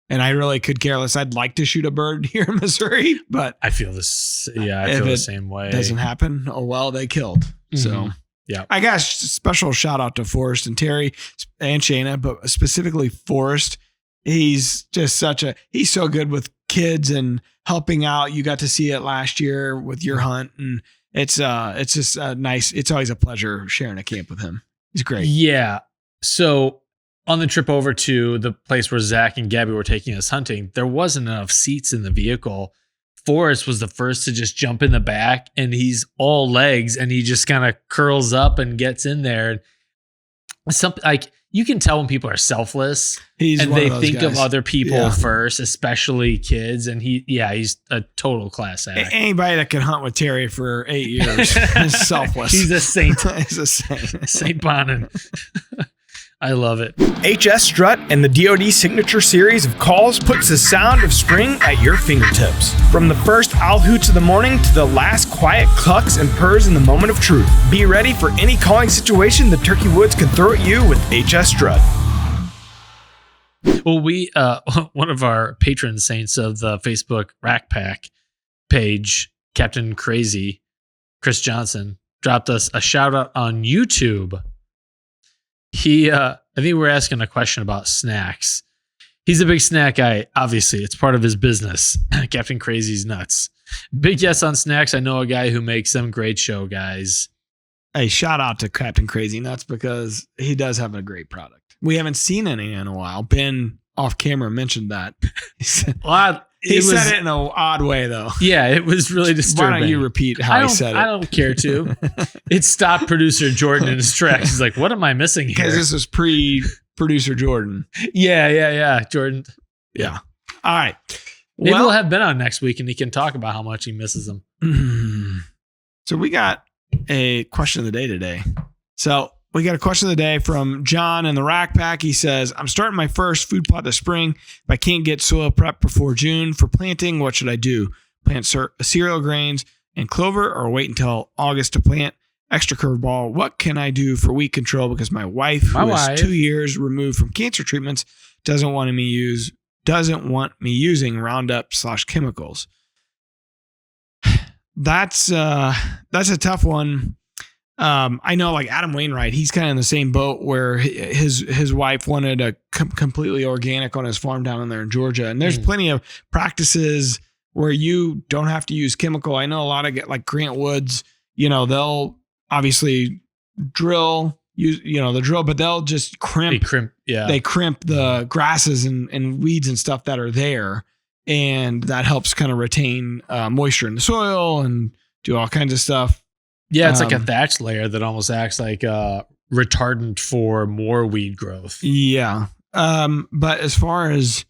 And I really could care less. I'd like to shoot a bird here in Missouri, but I feel this. Yeah, I feel the same way. Doesn't happen. Oh well, they killed. Mm-hmm. So yeah, I got a special shout out to Forrest and Terry and Shayna, but specifically Forrest. He's just he's so good with kids and helping out. You got to see it last year with your hunt, and it's just nice. It's always a pleasure sharing a camp with him. He's great. Yeah. So. On the trip over to the place where Zach and Gabby were taking us hunting, there wasn't enough seats in the vehicle. Forrest was the first to just jump in the back, and he's all legs, and he just kind of curls up and gets in there. Something like you can tell when people are selfless He's and one they of those think of guys. other people Yeah. first, especially kids. And he's a total class act. Anybody that can hunt with Terry for 8 years is selfless. He's a saint. He's a saint. Saint Bonin. I love it. HS Strut and the DoD Signature Series of calls puts the sound of spring at your fingertips. From the first owl hoots of the morning to the last quiet clucks and purrs in the moment of truth. Be ready for any calling situation the Turkey Woods can throw at you with HS Strut. Well, we one of our patron saints of the Facebook Rack Pack page, Captain Crazy, Chris Johnson, dropped us a shout out on YouTube. He, I think we're asking a question about snacks. He's a big snack guy. Obviously, it's part of his business. Captain Crazy's nuts. Big yes on snacks. I know a guy who makes them. Great show, guys. Hey, shout out to Captain Crazy Nuts because he does have a great product. We haven't seen any in a while. Ben off camera mentioned that. He said it in an odd way, though. Yeah, it was really disturbing. Why don't you repeat how he said it? I don't care to. It stopped producer Jordan in his tracks. He's like, what am I missing here? Because this was pre-producer Jordan. Yeah. Jordan. Yeah. All right. Maybe we'll have Ben on next week and he can talk about how much he misses him. So we got a question of the day today. So we got a question of the day from John in the Rack Pack. He says, I'm starting my first food plot this spring. If I can't get soil prep before June for planting, what should I do? Plant cereal grains and clover or wait until August to plant? Extra curveball. What can I do for weed control? Because my wife, who is 2 years removed from cancer treatments, doesn't want me using Roundup/chemicals. That's a tough one. I know like Adam Wainwright, he's kind of in the same boat where his wife wanted a completely organic on his farm down in there in Georgia. And there's plenty of practices where you don't have to use chemical. I know a lot of like Grant Woods, they'll obviously drill, but they'll just crimp. They crimp the grasses and weeds and stuff that are there. And that helps kind of retain moisture in the soil and do all kinds of stuff. Yeah, it's like a thatch layer that almost acts like a retardant for more weed growth. Yeah. But as far as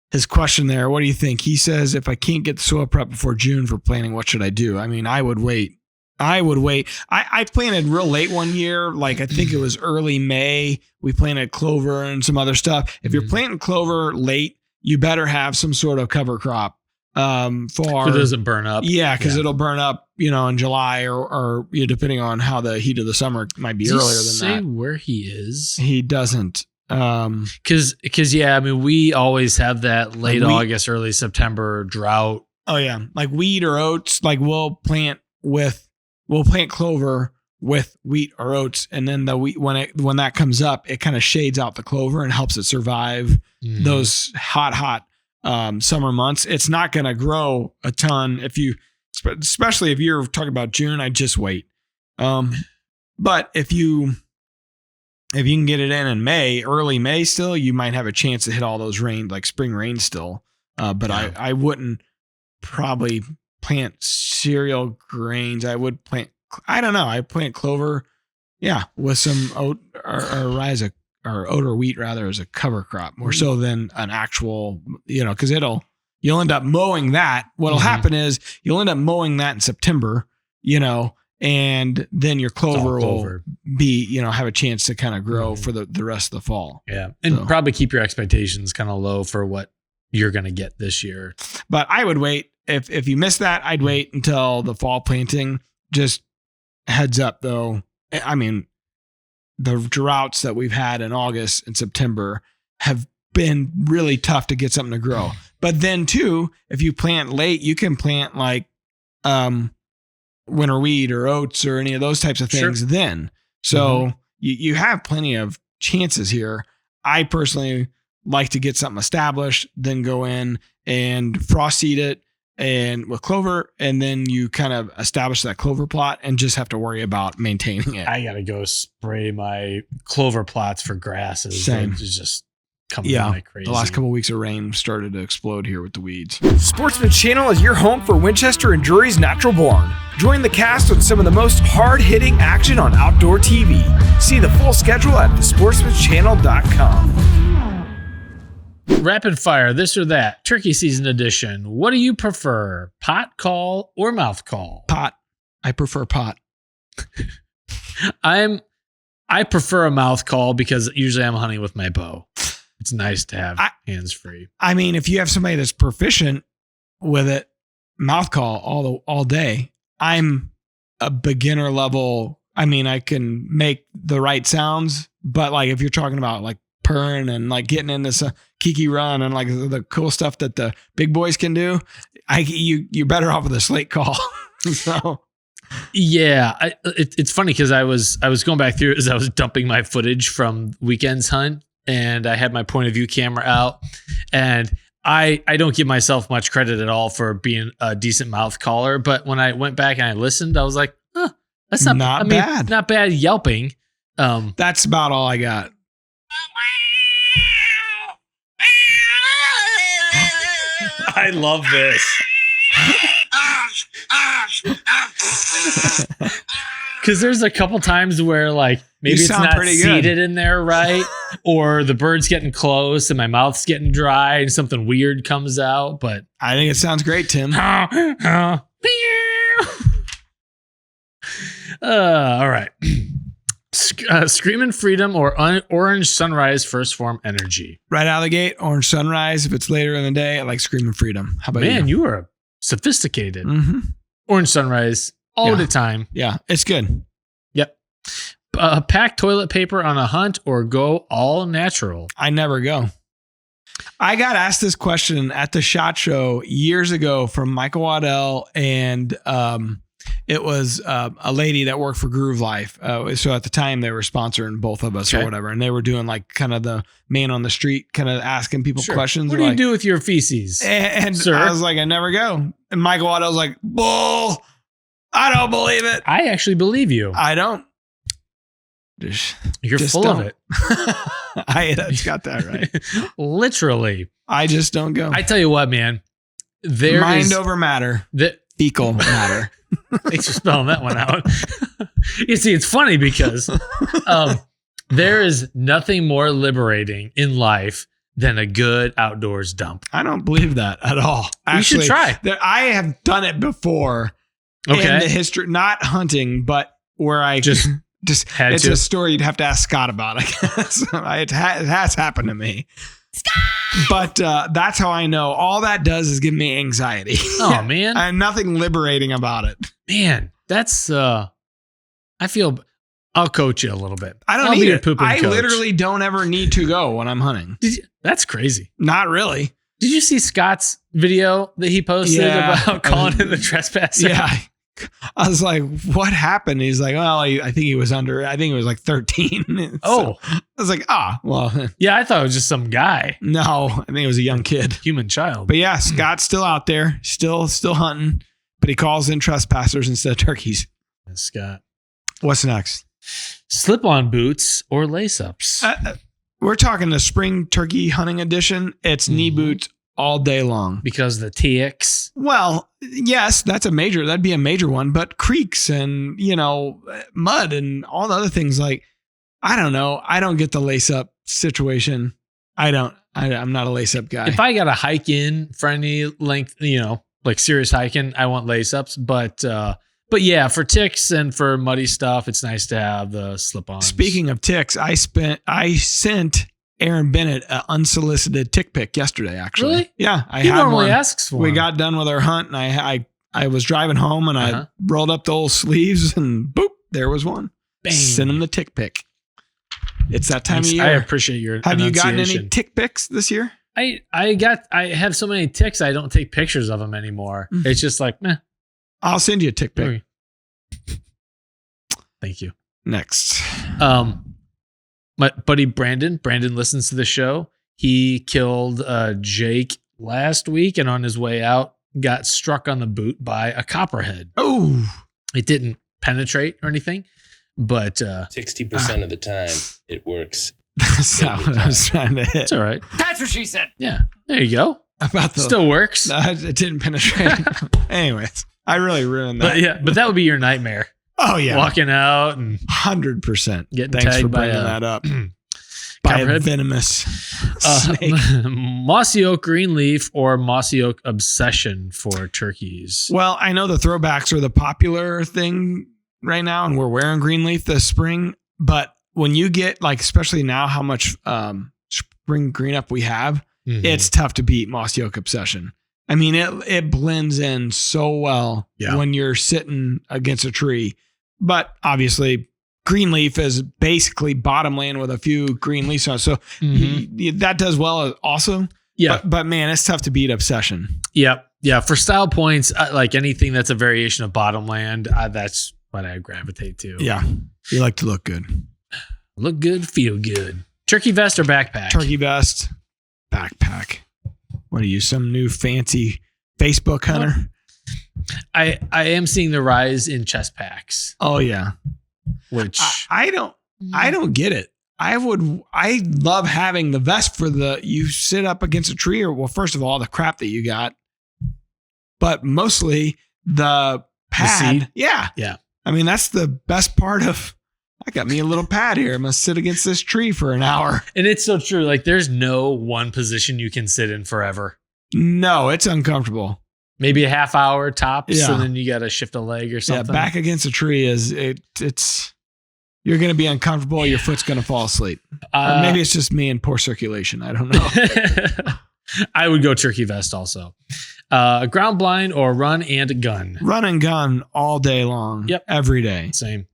his question there, what do you think? He says, if I can't get the soil prep before June for planting, what should I do? I mean, I would wait. I planted real late one year. Like I think it was early May. We planted clover and some other stuff. If you're planting clover late, you better have some sort of cover crop. So it doesn't burn up. Yeah, because it'll burn up, in July or depending on how the heat of the summer might be earlier than that. Where he is? He doesn't. Because we always have that late August, early September drought. Oh yeah, like wheat or oats. Like we'll plant clover with wheat or oats, and then the wheat when that comes up, it kind of shades out the clover and helps it survive those hot summer months. It's not going to grow a ton especially if you're talking about June. I'd just wait. But if you can get it in May, early May, still you might have a chance to hit all those spring rain still. But I wouldn't probably plant cereal grains. I would plant. I don't know. I plant clover. Yeah, with some oat or rye or oat or wheat rather as a cover crop more so than an actual, because you'll end up mowing that. What'll happen is you'll end up mowing that in September, and then your clover will be, have a chance to kind of grow for the rest of the fall. Yeah. And probably keep your expectations kind of low for what you're going to get this year. But I would wait. If you miss that, I'd wait until the fall planting. Just heads up though. I mean, the droughts that we've had in August and September have been really tough to get something to grow. But then too, if you plant late, you can plant like winter wheat or oats or any of those types of things then. So you have plenty of chances here. I personally like to get something established, then go in and frost seed it and with clover, and then you kind of establish that clover plot and just have to worry about maintaining it. I got to go spray my clover plots for grasses. Same. It's just coming in like crazy. The last couple of weeks of rain started to explode here with the weeds. Sportsman Channel is your home for Winchester and Drury's natural born. Join the cast with some of the most hard-hitting action on outdoor TV. See the full schedule at thesportsmanchannel.com. Rapid fire, this or that. Turkey season edition. What do you prefer? Pot call or mouth call? Pot. I prefer pot. I prefer a mouth call because usually I'm hunting with my bow. It's nice to have hands free. I mean, if you have somebody that's proficient with it, mouth call all day. I'm a beginner level. I mean, I can make the right sounds, but like if you're talking about like purring and like getting in this kiki run and like the cool stuff that the big boys can do, you're better off with a slate call. So. Yeah, it's funny because I was going back through it as I was dumping my footage from weekend's hunt, and I had my point of view camera out, and I don't give myself much credit at all for being a decent mouth caller, but when I went back and I listened, I was like, that's not bad. Not bad yelping. That's about all I got. I love this. Because there's a couple times where like maybe it's not seated in there right, or the bird's getting close and my mouth's getting dry and something weird comes out. But I think it sounds great, Tim. All right. Screaming Freedom or Orange Sunrise First Form Energy. Right out of the gate, Orange Sunrise. If it's later in the day, I like Screaming Freedom. How about you? Man, you are sophisticated. Mm-hmm. Orange Sunrise all the time. Yeah, it's good. Yep. Pack toilet paper on a hunt or go all natural? I never go. I got asked this question at the SHOT Show years ago from Michael Waddell, and it was a lady that worked for Groove Life. So at the time they were sponsoring both of us or whatever, and they were doing like kind of the man on the street, kind of asking people questions. What do you do with your feces? And sir? I was like, I never go. And Michael Waddell was like, bull. I don't believe it. I actually believe you. I don't. You're full of it. I got that right. Literally. I just don't go. I tell you what, man. Mind over matter. Fecal matter. Thanks for spelling that one out. You see, it's funny because there is nothing more liberating in life than a good outdoors dump. I don't believe that at all. Actually, you should try. I have done it before in the history, not hunting, but where I just had it's a story you'd have to ask Scott about, I guess. It has happened to me. Scott! But that's how I know. All that does is give me anxiety. Oh, man. And nothing liberating about it. Man, that's, I feel, I'll coach you a little bit. I'll need it. I literally don't ever need to go when I'm hunting. That's crazy. Not really. Did you see Scott's video that he posted about calling in the trespasser? Yeah. I was like, what happened? He's like, well, I think he was like 13. Oh, so I was like, well. Yeah, I thought it was just some guy. No, I think it was a young kid. Human child. But yeah, Scott's still out there, still hunting, but he calls in trespassers instead of turkeys. Scott. What's next? Slip-on boots or lace-ups? We're talking the spring turkey hunting edition. It's knee boots all day long. Because the TX? Well, yes, that'd be a major one, but creeks and, mud and all the other things, like, I don't know. I don't get the lace up situation. I'm not a lace up guy. If I got to hike in for any length, like serious hiking, I want lace ups, but yeah, for ticks and for muddy stuff, it's nice to have the slip-ons. Speaking of ticks, I sent Aaron Bennett an unsolicited tick pic yesterday, actually. Really? Yeah. He normally asks for We got done with our hunt, and I was driving home, and I rolled up the old sleeves, and boop, there was one. Bang. Send him the tick pic. It's that time of year. I appreciate your Have you gotten any tick pics this year? I have so many ticks, I don't take pictures of them anymore. Mm-hmm. It's just like, meh. I'll send you a tick pic. Thank you. Next. My buddy Brandon listens to the show. He killed Jake last week, and on his way out, got struck on the boot by a copperhead. Oh, it didn't penetrate or anything, but 60% of the time it works. That's not what I was trying to hit. It's all right. That's what she said. Yeah. There you go. About the Still works. it didn't penetrate. Anyways, I really ruined that. But that would be your nightmare. Oh yeah, Walking out and 100%. getting Thanks tagged for by bringing that up. By a copperhead. venomous snake. Mossy oak greenleaf or mossy oak obsession for turkeys. Well, I know the throwbacks are the popular thing right now, and we're wearing greenleaf this spring. But when you get like, especially now, how much spring green up we have, it's tough to beat mossy oak obsession. I mean, it blends in so well when you're sitting against a tree. But obviously, greenleaf is basically bottomland with a few green leaves on it. So that does well also. Yeah. But man, it's tough to beat obsession. Yep. Yeah. For style points, like anything that's a variation of bottomland, that's what I gravitate to. Yeah. You like to look good. Look good, feel good. Turkey vest or backpack? Turkey vest, backpack. What are you, some new fancy Facebook hunter? I am seeing the rise in chest packs. Oh yeah. Which I don't get it. I love having the vest for you sit up against a tree or, well, first of all, the crap that you got, but mostly the pad. The seat? Yeah. Yeah. I mean, that's the best part of, I got me a little pad here. I'm going to sit against this tree for an hour. And it's so true. Like there's no one position you can sit in forever. No, it's uncomfortable. Maybe a half hour tops. Yeah. And then you got to shift a leg or something. Yeah. Back against a tree it's, you're going to be uncomfortable. Your foot's going to fall asleep. Or maybe it's just me and poor circulation. I don't know. I would go turkey vest also. Ground blind or run and gun. Run and gun all day long. Yep. Every day. Same.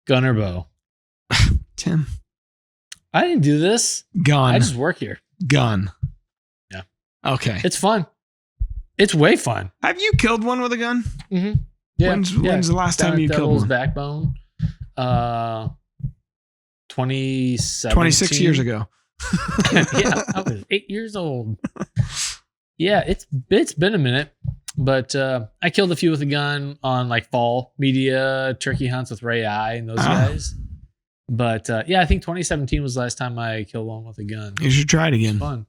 Gun or bow. Tim. I didn't do this. Gun. I just work here. Gun. Yeah. Okay. It's fun. It's way fun. Have you killed one with a gun? Mm-hmm. Yeah. When's the last time you killed Devil's one? Backbone. 2017. 26 years ago. Yeah, I was 8 years old. Yeah, it's been a minute, but I killed a few with a gun on like fall media turkey hunts with Ray I and those guys. But yeah, I think 2017 was the last time I killed one with a gun. You should try it again. Fun.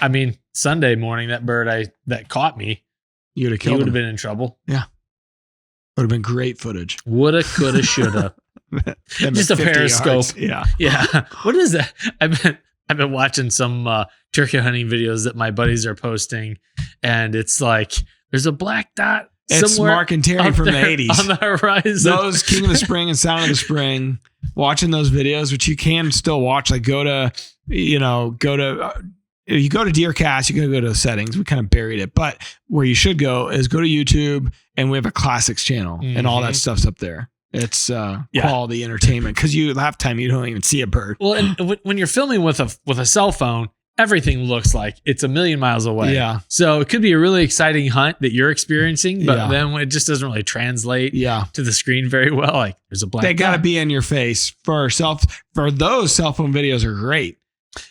I mean, Sunday morning, that bird that caught me, You would have he killed would him. have been in trouble. Would have been great footage. Woulda, coulda, shoulda. Just a 50 periscope. yards. Yeah. Yeah. What is that? I've been watching some turkey hunting videos that my buddies are posting, and it's like there's a black dot It's somewhere Mark and Terry up from the there 80s. on the horizon. Those King of the Spring and Sound of the Spring, watching those videos, which you can still watch, like if you go to Deercast, you're going to go to settings. We kind of buried it, but where you should go is go to YouTube, and we have a classics channel, and all that stuff's up there. It's quality entertainment because half the time you don't even see a bird. Well, and when you're filming with a cell phone, everything looks like it's a million miles away. Yeah. So it could be a really exciting hunt that you're experiencing, but Yeah. then it just doesn't really translate Yeah. to the screen very well. Like there's a black They got to dot. be in your face for those cell phone videos are great.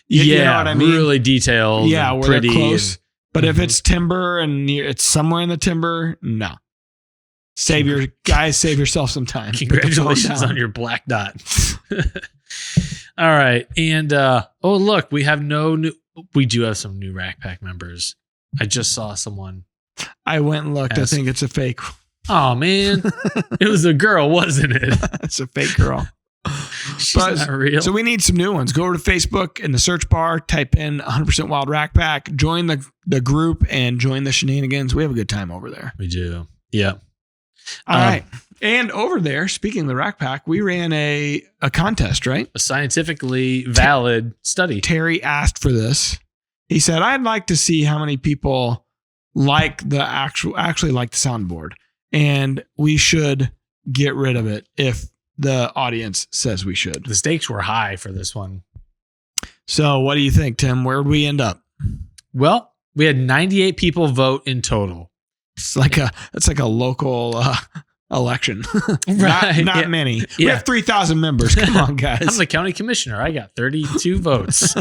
Yeah, You know what I mean? really detailed. Yeah, and where pretty they're close. and- But if it's timber and it's somewhere in the timber, no. Save yourself some time. Put the phone Congratulations down. on your black dot. All right. And look, we do have some new Rack Pack members. I just saw someone. I went and looked. Yes. I think it's a fake. Oh man. It was a girl, wasn't it? It's a fake girl. She's But- not real. So we need some new ones. Go over to Facebook in the search bar, type in 100% Wild Rack Pack, join the group, and join the shenanigans. We have a good time over there. We do. Yeah. All right. And over there, speaking of the Rack Pack, we ran a contest, right? A scientifically valid study. Terry asked for this. He said, I'd like to see how many people like actually like the soundboard. And we should get rid of it if the audience says we should. The stakes were high for this one. So what do you think, Tim? Where would we end up? Well, we had 98 people vote in total. It's like a local election. Right, Not yeah. many. We Yeah. have 3,000 members. Come on, guys. I'm the county commissioner. I got 32 votes.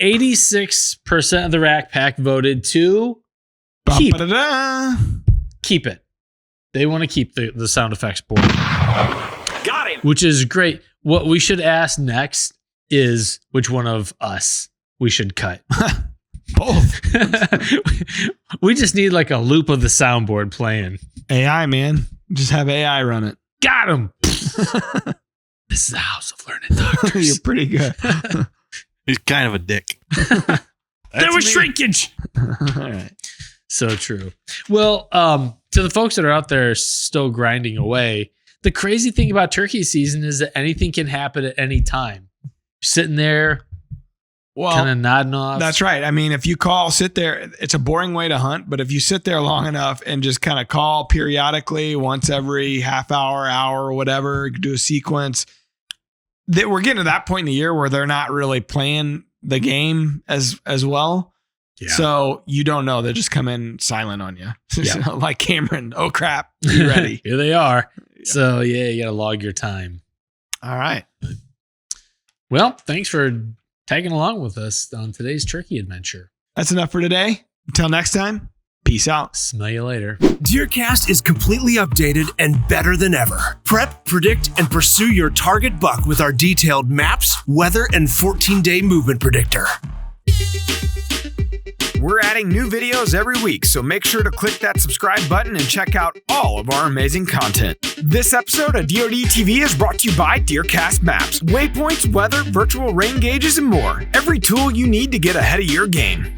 86% of the Rack Pack voted to keep Ba-ba-da-da. it. They want to keep the sound effects board, Got him. which is great. What we should ask next is which one of us we should cut. Both. We just need like a loop of the soundboard playing. AI, man. Just have AI run it. Got him. This is the house of learned doctors. You're pretty good. He's kind of a dick. There was shrinkage. All right. So true. Well, to the folks that are out there still grinding away, the crazy thing about turkey season is that anything can happen at any time. You're sitting there, kind of nodding off. That's right. I mean, if you sit there, it's a boring way to hunt, but if you sit there long enough and just kind of call periodically once every half hour, or whatever, do a sequence, that we're getting to that point in the year where they're not really playing the game as well. Yeah. So you don't know. They just come in silent on you. Yeah. Like Cameron. Oh crap. Be ready. Here they are. Yeah. So yeah, you got to log your time. All right. Well, thanks for tagging along with us on today's turkey adventure. That's enough for today. Until next time, peace out. Smell you later. DeerCast is completely updated and better than ever. Prep, predict, and pursue your target buck with our detailed maps, weather, and 14-day movement predictor. We're adding new videos every week, so make sure to click that subscribe button and check out all of our amazing content. This episode of DoD TV is brought to you by DeerCast Maps, waypoints, weather, virtual rain gauges, and more. Every tool you need to get ahead of your game.